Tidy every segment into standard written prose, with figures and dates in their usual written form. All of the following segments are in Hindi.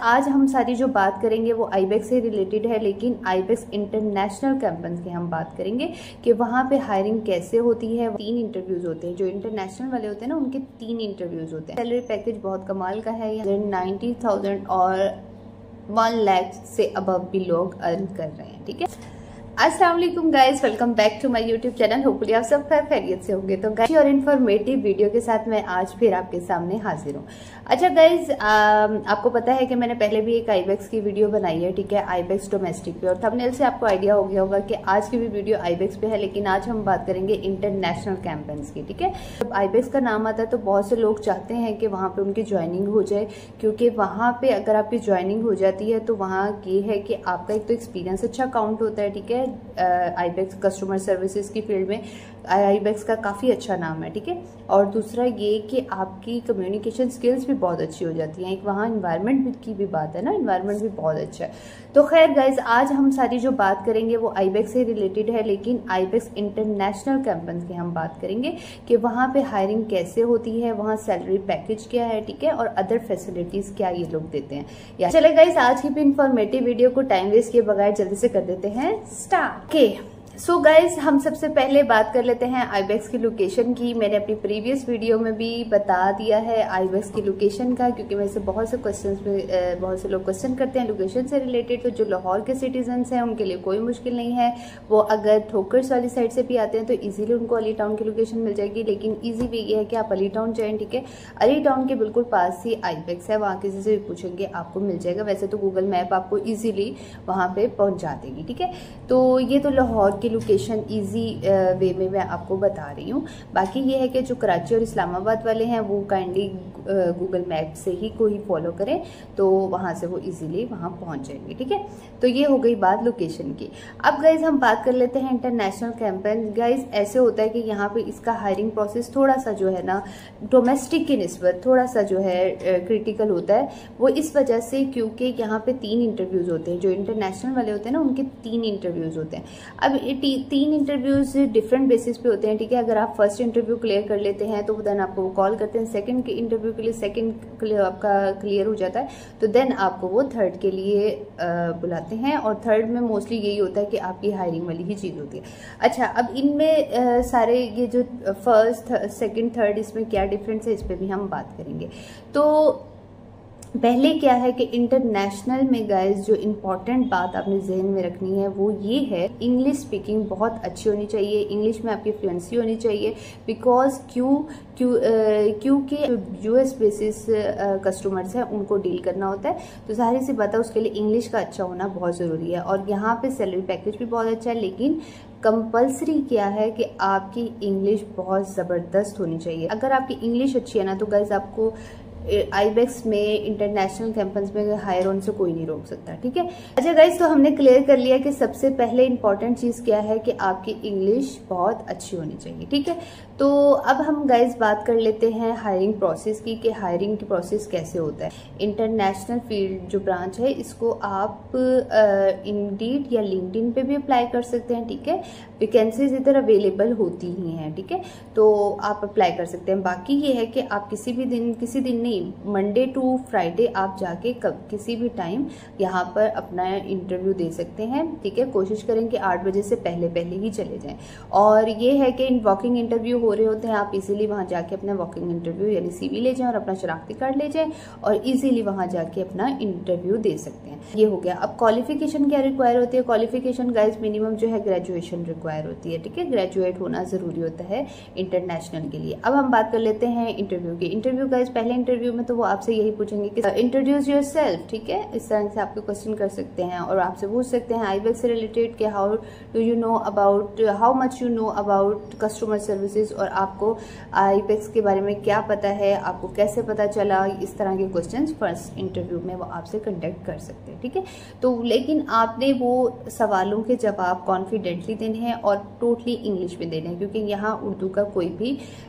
आज हम सारी जो बात करेंगे वो आईबेक्स से रिलेटेड है, लेकिन आईबेक्स इंटरनेशनल कैंपस की हम बात करेंगे कि वहाँ पे हायरिंग कैसे होती है। 3 इंटरव्यूज होते हैं, जो इंटरनेशनल वाले होते हैं ना उनके 3 इंटरव्यूज होते हैं। सैलरी पैकेज बहुत कमाल का है, 90,000 और 1 लाख से अबव भी लोग अर्न कर रहे हैं। ठीक है, अस्सलाम वालेकुम guys, welcome back to my YouTube channel. Hopefully आप सब खैरियत से होंगे। तो गाइज और इन्फॉर्मेटिव वीडियो के साथ मैं आज फिर आपके सामने हाजिर हूँ। अच्छा गाइज, आपको पता है कि मैंने पहले भी एक आईबेक्स की वीडियो बनाई है, ठीक है, आईबेक्स डोमेस्टिक पे, और थंबनेल से आपको आइडिया हो गया होगा कि आज की भी वीडियो आईबेक्स पे है, लेकिन आज हम बात करेंगे इंटरनेशनल कैंपेन्स की। ठीक है, जब आईबेक्स का नाम आता है तो बहुत से लोग चाहते हैं कि वहाँ पे उनकी ज्वाइनिंग हो जाए, क्योंकि वहाँ पे अगर आपकी ज्वाइनिंग हो जाती है तो वहाँ ये है कि आपका एक तो एक्सपीरियंस अच्छा काउंट होता है। ठीक है, आईबेक्स कस्टमर सर्विसेज की फील्ड में आईबेक्स का काफ़ी अच्छा नाम है। ठीक है, और दूसरा ये कि आपकी कम्युनिकेशन स्किल्स भी बहुत अच्छी हो जाती हैं। एक वहाँ इन्वायरमेंट की भी बात है ना, इन्वायरमेंट भी बहुत अच्छा है। तो खैर गाइज, आज हम सारी जो बात करेंगे वो आईबेक्स से रिलेटेड है, लेकिन आईबेक्स इंटरनेशनल कैंपस की हम बात करेंगे कि वहाँ पे हायरिंग कैसे होती है, वहाँ सैलरी पैकेज क्या है, ठीक है, और अदर फैसिलिटीज क्या ये लोग देते हैं। चले गाइज, आज की भी इंफॉर्मेटिव वीडियो को टाइम वेस्ट किए बगैर जल्दी से कर देते हैं स्टार्ट। सो गाइज, हम सबसे पहले बात कर लेते हैं आईबेक्स की लोकेशन की। मैंने अपनी प्रीवियस वीडियो में भी बता दिया है आईबेक्स की लोकेशन का, क्योंकि वैसे बहुत से लोग क्वेश्चन करते हैं लोकेशन से रिलेटेड। तो जो लाहौर के सिटीजन्स हैं उनके लिए कोई मुश्किल नहीं है, वो अगर ठोकर्स वाली साइड से भी आते हैं तो इजीली उनको अली टाउन की लोकेशन मिल जाएगी। लेकिन ईजी वे ये है कि आप अली टाउन जाएं। ठीक है, अली टाउन के बिल्कुल पास ही आईबेक्स है, वहाँ किसी से भी पूछेंगे आपको मिल जाएगा। वैसे तो गूगल मैप आपको ईजिली वहाँ पे पहुँचा देगी। ठीक है, तो ये तो लाहौर की लोकेशन इजी वे में मैं आपको बता रही हूँ। बाकी ये है कि जो कराची और इस्लामाबाद वाले हैं वो काइंडली गूगल मैप से ही कोई फॉलो करें, तो वहाँ से वो इजीली वहाँ पहुँच जाएंगे। ठीक है, तो ये हो गई बात लोकेशन की। अब गाइज हम बात कर लेते हैं इंटरनेशनल कैंपेन। गाइज ऐसे होता है कि यहाँ पे इसका हायरिंग प्रोसेस थोड़ा सा जो है ना डोमेस्टिक की निस्बत थोड़ा सा जो है क्रिटिकल होता है। वो इस वजह से क्योंकि यहाँ पे 3 इंटरव्यूज होते हैं, जो इंटरनेशनल वाले होते हैं ना उनके 3 इंटरव्यूज होते हैं। अब 3 इंटरव्यूज डिफरेंट बेसिस पे होते हैं। ठीक है, अगर आप फर्स्ट इंटरव्यू क्लियर कर लेते हैं तो देन आपको वो कॉल करते हैं सेकंड के इंटरव्यू के लिए, सेकंड आपका क्लियर हो जाता है तो देन आपको वो थर्ड के लिए बुलाते हैं। और थर्ड में मोस्टली यही होता है कि आपकी हायरिंग वाली ही चीज़ होती है। अच्छा, अब इनमें सारे ये जो फर्स्ट सेकंड थर्ड इसमें क्या डिफरेंस है इस पर भी हम बात करेंगे। तो पहले क्या है कि इंटरनेशनल में गाइस जो इम्पॉर्टेंट बात आपने जहन में रखनी है वो ये है, इंग्लिश स्पीकिंग बहुत अच्छी होनी चाहिए, इंग्लिश में आपकी फ्लुएंसी होनी चाहिए। बिकॉज क्योंकि यूएस बेसिस कस्टमर्स हैं उनको डील करना होता है, तो जाहिर सी बात है उसके लिए इंग्लिश का अच्छा होना बहुत ज़रूरी है। और यहाँ पे सैलरी पैकेज भी बहुत अच्छा है, लेकिन कंपलसरी क्या है कि आपकी इंग्लिश बहुत ज़बरदस्त होनी चाहिए। अगर आपकी इंग्लिश अच्छी है ना तो गाइस आपको आईबेक्स में इंटरनेशनल कैंपस में हायर होने से कोई नहीं रोक सकता। ठीक है, अच्छा गाइस, तो हमने क्लियर कर लिया कि सबसे पहले इंपॉर्टेंट चीज़ क्या है कि आपकी इंग्लिश बहुत अच्छी होनी चाहिए। ठीक है, तो अब हम गाइस बात कर लेते हैं हायरिंग प्रोसेस की कि हायरिंग की प्रोसेस कैसे होता है। इंटरनेशनल फील्ड जो ब्रांच है इसको आप इंडीड या लिंक्डइन पे भी अप्लाई कर सकते हैं। ठीक है, वैकेंसीज इधर अवेलेबल होती ही हैं। ठीक है, तो आप अप्लाई कर सकते हैं। बाकी ये है कि आप किसी दिन नहीं, मंडे टू फ्राइडे आप जाके किसी भी टाइम यहाँ पर अपना इंटरव्यू दे सकते हैं। ठीक है, कोशिश करें कि 8 बजे से पहले ही चले जाएं। और ये है कि वॉकिंग इंटरव्यू हो रहे होते हैं, आप इजीली वहाँ जाके अपना वॉकिंग इंटरव्यू यानी CV ले जाएं और अपना शनाख्ती कार्ड ले जाएं और इजीली वहाँ जाके अपना इंटरव्यू दे सकते हैं। ये हो गया। अब क्वालिफिकेशन क्या रिक्वायर होती है? क्वालिफिकेशन गाइज मिनिमम जो है ग्रेजुएशन रिक्वायर होती है। ठीक है, ग्रेजुएट होना जरूरी होता है इंटरनेशनल के लिए। अब हम बात कर लेते हैं इंटरव्यू की। इंटरव्यू गाइज पहले इंटरव्यू में तो वो आपसे यही पूछेंगे कि इंट्रोड्यूस योरसेल्फ। ठीक है, इस तरह से आपके क्वेश्चन कर सकते हैं और आपसे पूछ सकते हैं आईबेक्स से रिलेटेड कि how much you know about customer services, और आपको आईबेक्स के बारे में क्या पता है, आपको कैसे पता चला। इस तरह के क्वेश्चंस फर्स्ट इंटरव्यू में वो आपसे कंडक्ट कर सकते हैं। ठीक है, तो लेकिन आपने वो सवालों के जवाब कॉन्फिडेंटली देने हैं और टोटली इंग्लिश में देने हैं, क्योंकि यहाँ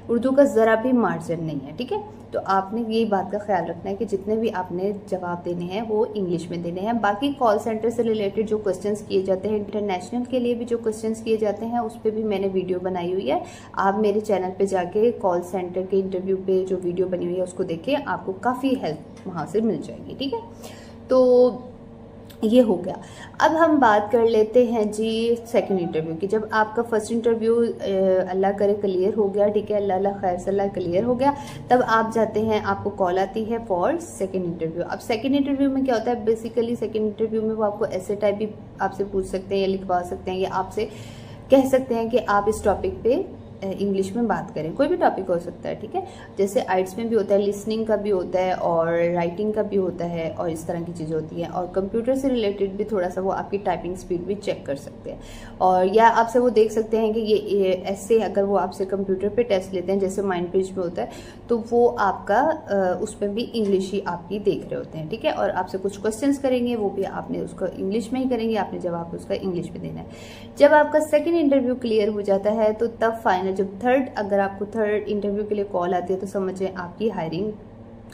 उर्दू का ज़रा भी मार्जिन नहीं है। ठीक है, तो आपने ये बात का ख्याल रखना है कि जितने भी आपने जवाब देने हैं वो इंग्लिश में देने हैं। बाकी कॉल सेंटर से रिलेटेड जो क्वेश्चंस किए जाते हैं, इंटरनेशनल के लिए भी जो क्वेश्चंस किए जाते हैं उस पर भी मैंने वीडियो बनाई हुई है। आप मेरे चैनल पे जाके कॉल सेंटर के इंटरव्यू पे जो वीडियो बनी हुई है उसको देखिए, आपको काफ़ी हेल्प वहाँ से मिल जाएगी। ठीक है, तो ये हो गया। अब हम बात कर लेते हैं जी सेकंड इंटरव्यू की। जब आपका फर्स्ट इंटरव्यू अल्लाह करे क्लियर हो गया, ठीक है, अल्लाह खैर सल्लाह क्लियर हो गया, तब आप जाते हैं, आपको कॉल आती है फॉर सेकंड इंटरव्यू। अब सेकंड इंटरव्यू में क्या होता है, बेसिकली सेकंड इंटरव्यू में वो आपको ऐसे टाइप भी आपसे पूछ सकते हैं या लिखवा सकते हैं या आपसे कह सकते हैं कि आप इस टॉपिक पे इंग्लिश में बात करें। कोई भी टॉपिक हो सकता है, ठीक है, जैसे आइट्स में भी होता है, लिसनिंग का भी होता है और राइटिंग का भी होता है और इस तरह की चीज़ें होती हैं। और कंप्यूटर से रिलेटेड भी थोड़ा सा वो आपकी टाइपिंग स्पीड भी चेक कर सकते हैं। और या आपसे वो देख सकते हैं कि ये ऐसे अगर वो आपसे कंप्यूटर पे टेस्ट लेते हैं जैसे माइंड पेज में होता है, तो वो आपका उसमें भी इंग्लिश ही आपकी देख रहे होते हैं, ठीक है। और आपसे कुछ क्वेश्चंस करेंगे, वो भी आपने उसका इंग्लिश में ही करेंगे, आपने जवाब उसका इंग्लिश में देना है। जब आपका सेकेंड इंटरव्यू क्लियर हो जाता है तो तब फाइनल जब थर्ड, अगर आपको थर्ड इंटरव्यू के लिए कॉल आती है तो समझें आपकी हायरिंग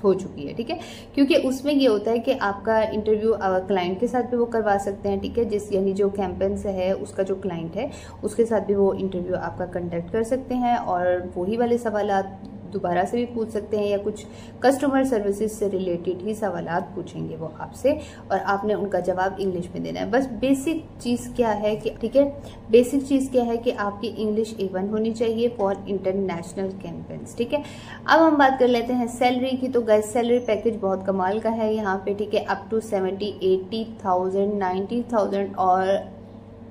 हो चुकी है, ठीक है। क्योंकि उसमें ये होता है कि आपका इंटरव्यू क्लाइंट के साथ भी वो करवा सकते हैं, ठीक है, जिस यानी जो कैंपस है उसका जो क्लाइंट है उसके साथ भी वो इंटरव्यू आपका कंडक्ट कर सकते हैं और वही वाले सवालात दोबारा से भी पूछ सकते हैं या कुछ कस्टमर सर्विसेज से रिलेटेड ही सवालात पूछेंगे वो आपसे और आपने उनका जवाब इंग्लिश में देना है। बस बेसिक चीज़ क्या है कि, ठीक है, बेसिक चीज़ क्या है कि आपकी इंग्लिश A1 होनी चाहिए फॉर इंटरनेशनल कैंपेन्स, ठीक है। अब हम बात कर लेते हैं सैलरी की। तो गाइस सैलरी पैकेज बहुत कमाल का है यहाँ पे, ठीक है, अप टू 70, 80,000, 90,000 और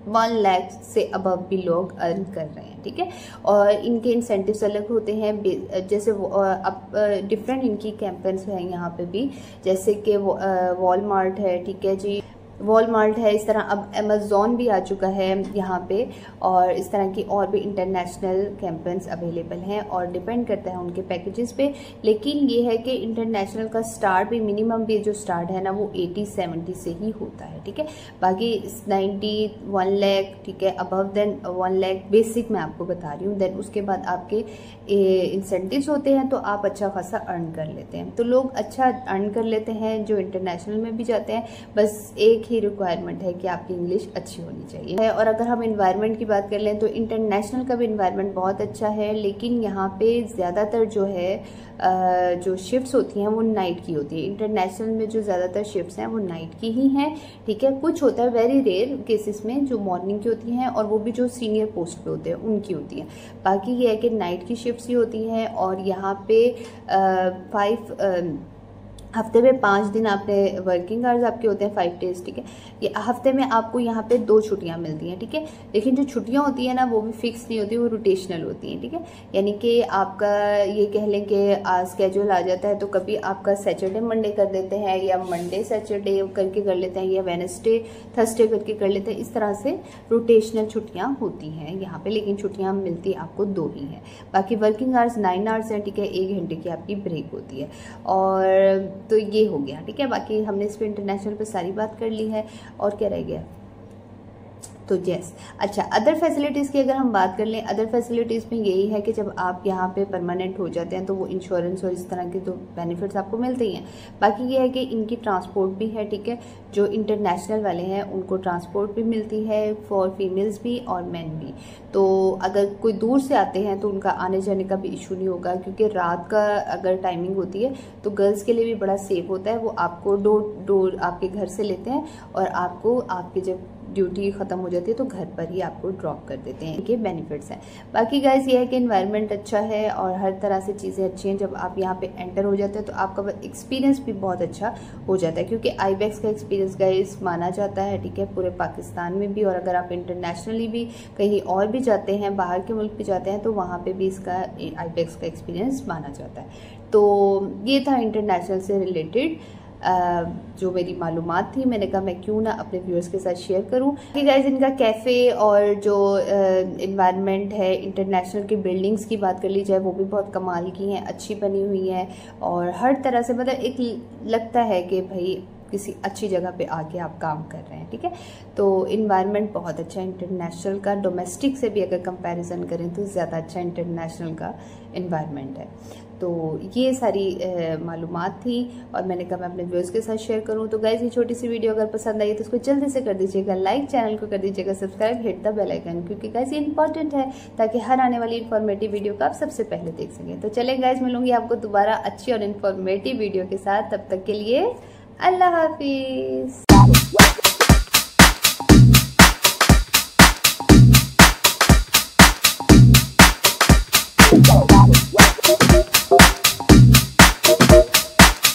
1 लाख से अबव भी लोग अर्न कर रहे हैं, ठीक है। और इनके इंसेंटिव्स अलग होते हैं, जैसे अब डिफरेंट इनकी कैंपेन्स हैं यहाँ पे भी, जैसे कि वॉलमार्ट है, ठीक है जी, वॉलमार्ट है, इस तरह अब अमेज़ॉन भी आ चुका है यहाँ पे और इस तरह की और भी इंटरनेशनल कैंपेन्स अवेलेबल हैं और डिपेंड करता है उनके पैकेजेस पे। लेकिन ये है कि इंटरनेशनल का स्टार्ट भी, मिनिमम भी जो स्टार्ट है ना वो 80-70 से ही होता है, ठीक है। बाकी 90, 1 लाख, ठीक है, अबव देन 1 लाख बेसिक मैं आपको बता रही हूँ। देन उसके बाद आपके इंसेंटिव्स होते हैं तो आप अच्छा खासा अर्न कर लेते हैं। तो लोग अच्छा अर्न कर लेते हैं जो इंटरनेशनल में भी जाते हैं। बस एक ही रिक्वायरमेंट है कि आपकी इंग्लिश अच्छी होनी चाहिए। और अगर हम इन्वायरमेंट की बात कर लें तो इंटरनेशनल का भी इन्वायरमेंट बहुत अच्छा है, लेकिन यहाँ पे ज़्यादातर जो है जो शिफ्ट्स होती हैं वो नाइट की होती है। इंटरनेशनल में जो ज़्यादातर शिफ्ट्स हैं वो नाइट की ही हैं, ठीक है। कुछ होता है वेरी रेयर केसेस में जो मॉर्निंग की होती हैं और वो भी जो सीनियर पोस्ट पे होते हैं उनकी होती हैं। बाकी ये है कि नाइट की शिफ्ट्स ही होती हैं। और यहाँ पे हफ्ते में 5 दिन आपने वर्किंग आवर्स आपके होते हैं, 5 डेज, ठीक है। ये हफ्ते में आपको यहाँ पे 2 छुट्टियाँ मिलती हैं, ठीक है। लेकिन जो छुट्टियाँ होती हैं ना वो भी फिक्स नहीं होती, वो रोटेशनल होती हैं, ठीक है। यानी कि आपका ये कह लें कि स्केड्यूल आ जाता है तो कभी आपका सैटरडे मंडे कर देते हैं या मंडे सैटरडे करके कर लेते हैं या वेडनेसडे थर्सडे करके कर लेते हैं। इस तरह से रोटेशनल छुट्टियाँ होती हैं यहाँ पे, लेकिन छुट्टियाँ मिलती आपको 2 ही हैं। बाकी वर्किंग आवर्स 9 आवर्स हैं, ठीक है, 1 घंटे की आपकी ब्रेक होती है। और तो ये हो गया, ठीक है। बाकी हमने इस पे इंटरनेशनल पे सारी बात कर ली है और क्या रह गया, तो यस। अच्छा, अदर फैसिलिटीज़ की अगर हम बात कर लें, अदर फैसिलिटीज़ में यही है कि जब आप यहाँ पे परमानेंट हो जाते हैं तो वो इंश्योरेंस और इस तरह के तो बेनिफिट्स आपको मिलते ही हैं। बाकी ये है कि इनकी ट्रांसपोर्ट भी है, ठीक है, जो इंटरनेशनल वाले हैं उनको ट्रांसपोर्ट भी मिलती है फॉर फीमेल्स भी और मैन भी। तो अगर कोई दूर से आते हैं तो उनका आने जाने का भी इशू नहीं होगा, क्योंकि रात का अगर टाइमिंग होती है तो गर्ल्स के लिए भी बड़ा सेफ होता है। वो आपको डोर आपके घर से लेते हैं और आपको आपके जब ड्यूटी ख़त्म हो जाती है तो घर पर ही आपको ड्रॉप कर देते हैं। इनके बेनिफिट्स हैं। बाकी गाइस ये है कि एनवायरनमेंट अच्छा है और हर तरह से चीज़ें अच्छी हैं। जब आप यहाँ पे एंटर हो जाते हैं तो आपका एक्सपीरियंस भी बहुत अच्छा हो जाता है, क्योंकि आईबेक्स का एक्सपीरियंस गाइस माना जाता है, ठीक है, पूरे पाकिस्तान में भी। और अगर आप इंटरनेशनली भी कहीं और भी जाते हैं, बाहर के मुल्क भी जाते हैं, तो वहाँ पर भी इसका आईबेक्स का एक्सपीरियंस माना जाता है। तो ये था इंटरनेशनल से रिलेटेड जो मेरी मालूमात थी। मैंने कहा मैं क्यों ना अपने व्यूअर्स के साथ शेयर करूं कि गाइस इनका कैफ़े और जो इन्वायरमेंट है, इंटरनेशनल की बिल्डिंग्स की बात कर ली जाए वो भी बहुत कमाल की हैं, अच्छी बनी हुई हैं और हर तरह से मतलब एक लगता है कि भाई किसी अच्छी जगह पे आके आप काम कर रहे हैं, ठीक है। तो इन्वायरमेंट बहुत अच्छा है इंटरनेशनल का, डोमेस्टिक से भी अगर कंपैरिजन करें तो ज़्यादा अच्छा इंटरनेशनल का इन्वायरमेंट है। तो ये सारी मालूमात थी और मैंने कहा मैं अपने व्यूअर्स के साथ शेयर करूं। तो गाइस ये छोटी सी वीडियो अगर पसंद आई तो उसको जल्दी से कर दीजिएगा लाइक, चैनल को कर दीजिएगा subscribe, hit the bell icon, क्योंकि गाइस ये इंपॉर्टेंट है ताकि हर आने वाली इन्फॉर्मेटिव वीडियो को आप सबसे पहले देख सकें। तो चलें गाइस, मिलूंगी आपको दोबारा अच्छी और इन्फॉर्मेटिव वीडियो के साथ। तब तक के लिए अल्लाह हाफिज़।